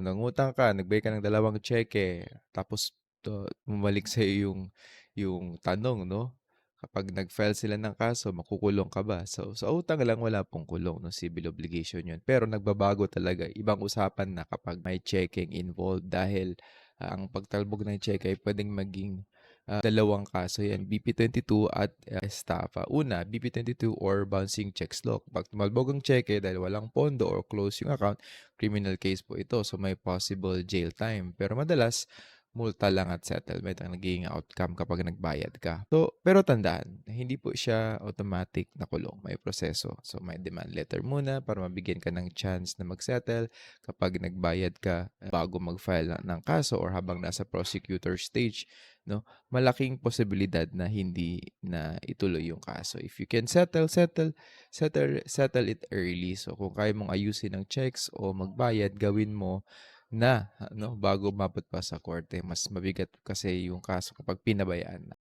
nangutang ka, nagbayad ka ng 2 tseke, tapos bumalik sa'yo yung tanong 'no, kapag nag-file sila ng kaso makukulong ka ba? So, sa utang lang wala pong kulong 'no, civil obligation 'yun. Pero nagbabago talaga, ibang usapan na kapag may checking involved dahil, ang pagtalbog ng tseke ay puwedeng maging, dalawang kaso 'yan, BP-22 at, estafa. Una, BP-22 or bouncing checks law. Kapag tumalbog ang tseke dahil walang pondo or close yung account, criminal case po ito. So, may possible jail time. Pero madalas multa lang at settlement ang nagiging outcome kapag nagbayad ka. So, pero tandaan, hindi po siya automatic na kulong, may proseso. So, may demand letter muna para mabigyan ka ng chance na mag-settle kapag nagbayad ka bago mag-file ng kaso or habang nasa prosecutor stage, no? Malaking posibilidad na hindi na ituloy yung kaso. If you can settle it early. So, kung kaya mong ayusin ang checks o magbayad, gawin mo na ano, bago umabot pa sa korte. Mas mabigat kasi yung kaso kapag pinabayaan na.